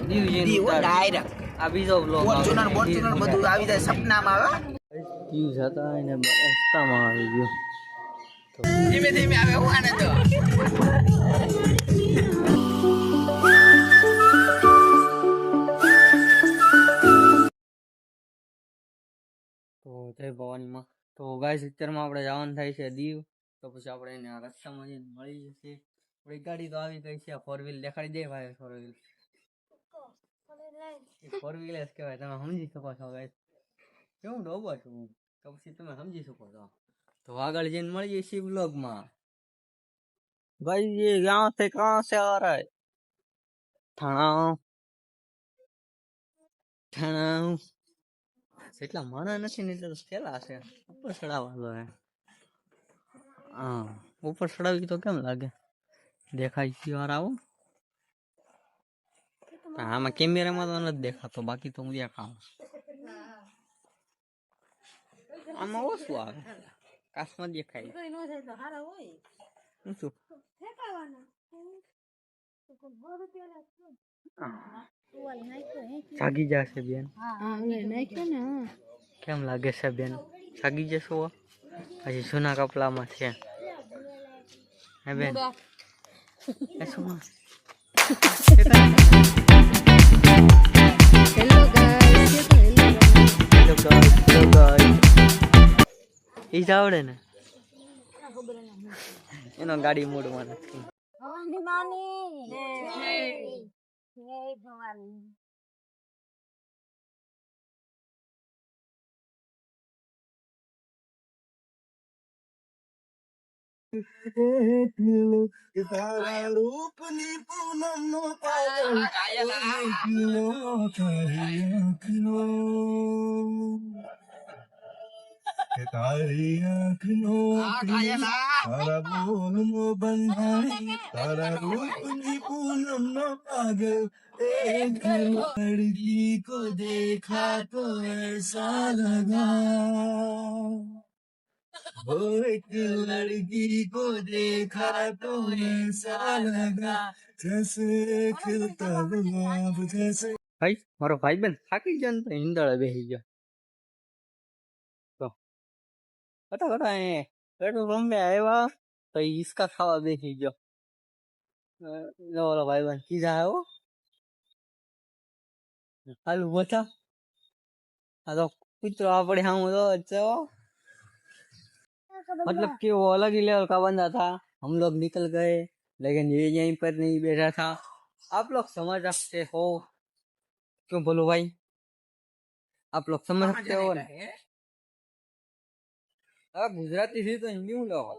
Diu direct આ બીજો blog Fortuner બધું આવી જાય સપનામાં આવે દીવ જતા એને રસ્તામાં આવી ગયો ધીમે ધીમે આવે હું આને તો જય ભવાનીમાં તો ગાઈસ અત્યારમાં આપણે જવાનું થાય છે દીવ તો પછી આપણે એને રસ્તામાં જઈને મળી જશે આપણી ગાડી તો આવી ગઈ છે ફોર વ્હીલ દેખાડી દે ભાઈ ફોર વ્હીલ જ કહેવાય તમે સમજી શકો છો ગાઈસ કેવું ડોબો છું તો પછી તમે સમજી શકો છો તો આગળ જઈને મળીએ છીએ બ્લોગમાં ભાઈ ये यहाँ से कहाँ से आ रहा है ઠાણા એટલા માણા નથી ને એટલે થેલા છે ઉપર ચડાવવાનો હે હા ઉપર ચડાવી તો કેમ લાગે દેખાય છે વાર આવો આમાં કેમેરામાં તો નથી દેખાતો બાકી તો હું દેખાવ આમાં ઓછું આવે કાશમાં દેખાય શું જાગી જશે બેન કેમ લાગે છે બેન જાગી જશો હજી જૂના કપડામાં છે હે બેન ઈ જ આવડે ને એનો ગાડી મોડમાં નથી તારા રૂપની પૂનમનો તારી આંખનો તારા બોલનો બંધાણી તારા રૂપની પૂનમનો પાગલ एक लड़की को देखा तो ऐसा लगा वो एक लड़की को देखा तो ऐसा लगा जैसे खिलता गुलाब जैसे ભાઈ મારો ભાઈ બેન થાકી ગયો ને તો હિંદળે બેસી ગયો તો કટા એ પેટ્રોલ પંપે આવ્યા તો ઈસકા ખાવા બેસી ગયો ઓલો ભાઈ બેન કીધા આવ્યો હાલું બતા આ તો કૂતરો આપણે हम मतलब कि वो अलग ही लेवल का बंदा था हम लोग निकल गए लेकिन ये यहीं पर नहीं बैठा था आप लोग समझ सकते हो क्यों बोलो भाई आप लोग समझ सकते हो ना गुजराती थी तो हिंदी में लोग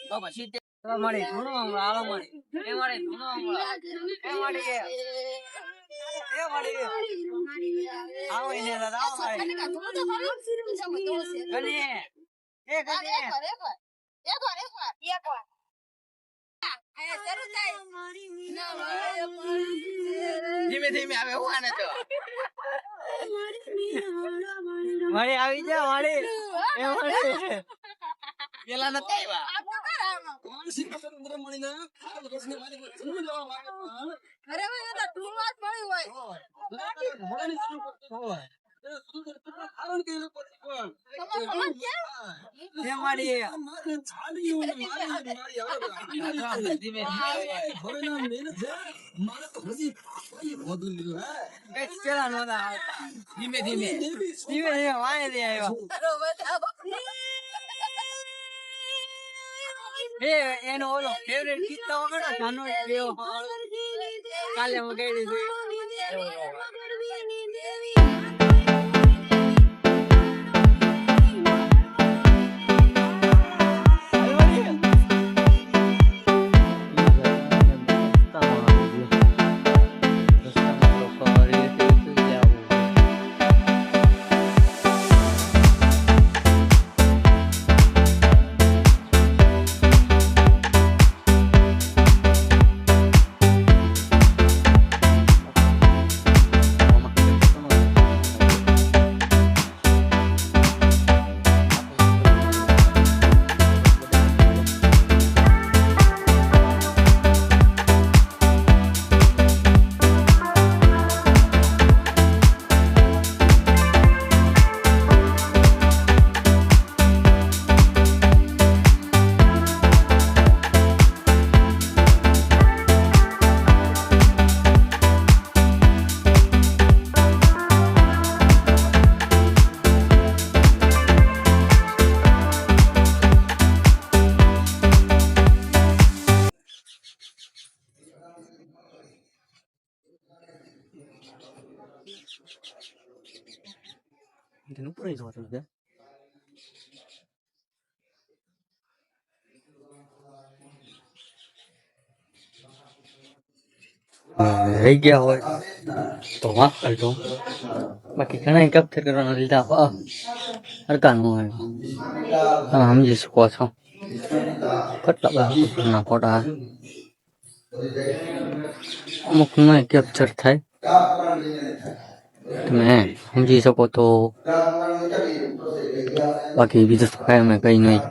બાબા સીતે મળે ધૂણો હમણાં આલો મળે એ મળે ધૂણો હમણાં એ મળે આવો એને દાદા આવો મળે કને એ કને ધીમે ધીમે આવે હું આને તો મળે આવી જા મળે એ મળે પેલા નતા આવ્યા કોણ સિકંદર મણીને આ રસને મારી જન્મ લેવા માંગે અરે ભાઈ આ તો વાત મળી હોય ઘોડાની જરૂર પડતી હોય સુંદર કારણ કે લોકો કોણ એ મારી મારે છાડી મારી આવે ધીમે ધીમે ઘોડાના મહેનત છે મારે તો હજી કોઈ વધુ લીધું હે કઈ પેલા નહોતા ધીમે ધીમે ધીમે વાય દે આવ્યો એ એનો ઓલો ફેવરેટ ગીત તો વગાડો જાનો દેવ કાલે હું ગઈ દીધું નહીં જોતું છે રહી ગયા હોય તો માફ કરજો બાકી ઘણા કેપ્ચર કરવાના લીધા હરકાનું હોય તમે સમજી શકો છો કેટલા બધા ફોટા અમુક નહીં કેપ્ચર થાય તમે સમજી શકો તો બાકી બીજું તો કાંઈ મેં કઈ નહીં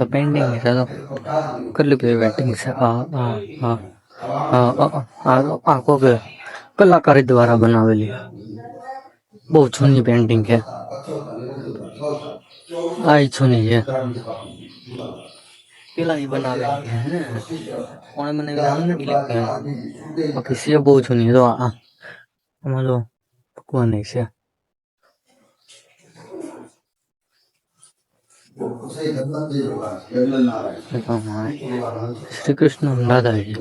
પેન્ટિંગ છે તો કેટલી બધી પેન્ટિંગ છે આ કોકે કલાકારી દ્વારા બનાવેલી બહુ જૂની પેન્ટિંગ છે આ જૂની છે પેલાની બનાવેલી છે કોણે મને નામ નથી લખ્યું બાકી છે બહુ જૂની તો આમાં તો ભગવાન છે શ્રી કૃષ્ણ દાદાજી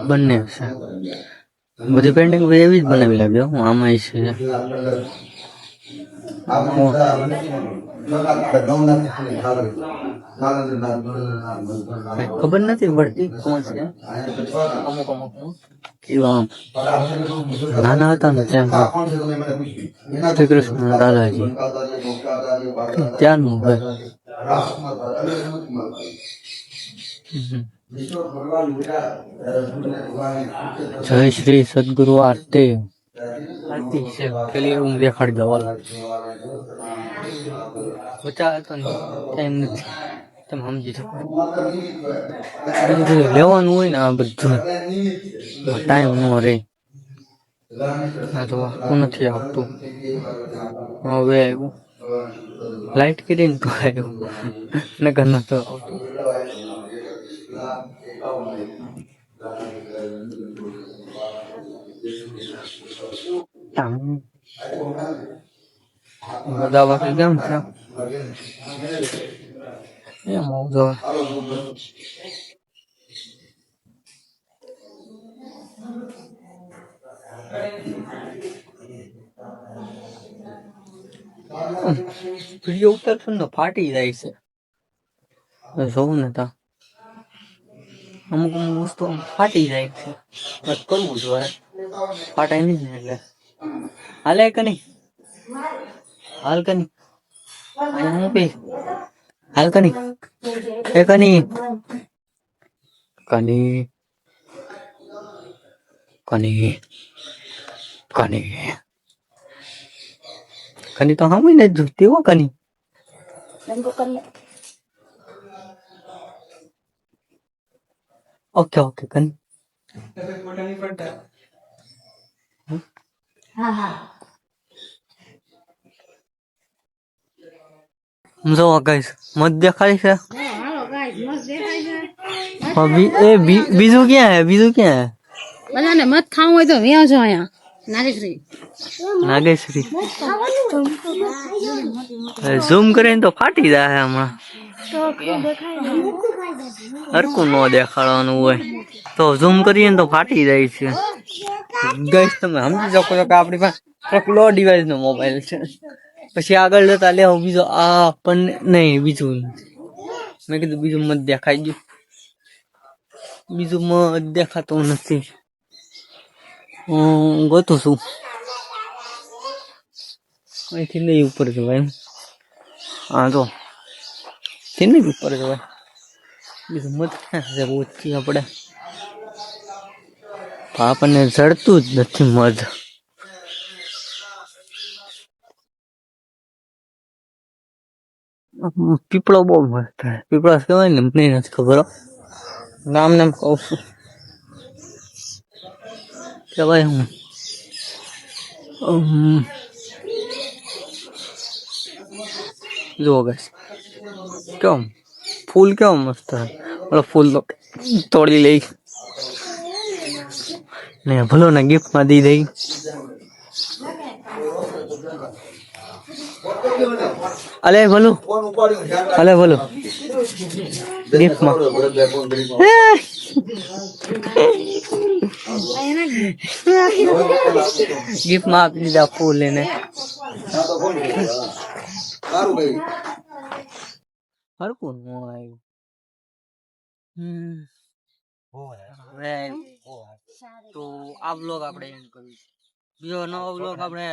બંને છે બધી પેન્ટિંગ એવી જ બનાવી લાગ્યો હું આમાં છે ખબર નથી પડતી કોણ છે અમુક કેવા નાના હતા ને ત્યાં શ્રી કૃષ્ણ દાદાજી ત્યાંનું હોય જય શ્રી સદગુરુ આરતી આરતી છે પેલી હું દેખાડી દઉં બચા હતો ને ટાઈમ નથી તમે સમજી શકો લેવાનું હોય ને આ બધું ટાઈમ ન રહે આ તો નથી આવતું હવે આવ્યું લાઈટ કરીને તો આવ્યું નગર નતો આવતું બધા બાકી કેમ છે એમ આવજો વિડીયો ઉતારશો ને ફાટી જાય છે જોવું ને તા અમુક અમુક વસ્તુ ફાટી જાય છે બસ કરવું જોઈએ ફાટાય નહીં ને એટલે હાલે કે નહીં હાલ કે નહીં હાલ કે નહીં એ કની કની કની કની કની તો હમ ને જોતી હો કની ઓકે ઓકે કની હા હા જો ગાઈસ મત દેખાય છે હાલો ગાઈસ મસ્ત દેખાય છે બીજું ક્યાં હે બીજું ક્યાં હે બધાને મત ખાવું હોય તો વ્યાવ છો અહીંયા નાગેશ્રી ઝૂમ કરીને તો ફાટી જાય હમણાં હરકું ન દેખાડવાનું હોય તો ઝૂમ કરીએ ને તો ફાટી જાય છે ગાઈસ તમે સમજી શકો છો કે આપણી પાસે લો ડિવાઇસ નો મોબાઈલ છે પછી આગળ જતા લેવો બીજો આ પણ નહીં બીજું મેં કીધું બીજું મત દેખાઈ ગયું બીજું મત દેખાતું નથી ગોતું છું અહીંથી નહીં ઉપર જવાય હા તો તે નહીં ઉપર જવાય બીજું મત ક્યાં છે ઓછી આપણે આપણને જડતું જ નથી મધ પીપળો બહુ મસ્ત પીપળા કહેવાય ને મને નથી ખબર નામ નામ કહું છું કહેવાય હું જુઓ ગાઈસ કેમ ફૂલ કેવા મસ્ત હે ફૂલ તો તોડી લઈ ને ભલો ને ગિફ્ટમાં દી દઈ અલે બોલું અલે બોલું ગિફ્ટમાં ગિફ્ટમાં આપી દીધા ફૂલ એને હરકું ન આવ્યું હવે તો આ બ્લોગ આપણે એન્ડ કર્યું બીજો નવો બ્લોગ આપણે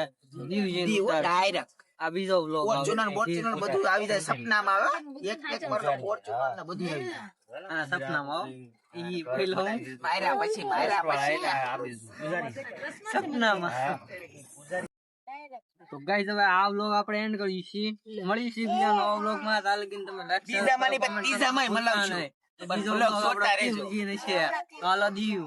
ડાયરેક્ટ આ બીજો બ્લોગ ફોર્ચ્યુનર બોર્ચ્યુનર બધું આવી જાય સપનામાં આવે એક એક વાર ફોર્ચ્યુનર ને બધું આવી જાય આના સપનામાં ઈ પેલો માર્યા પછી સપનામાં તો ગાઈસ હવે આ વ્લોગ આપણે એન્ડ કરીએ છીએ મળીશું બીજા નવા વ્લોગ માં તાલ લગીને તમે લાઈક ત્રીજા માની પછી ત્રીજા માં મલાવશું બીજો વ્લોગ આપણે જોતા રહેજો હાલો દીવ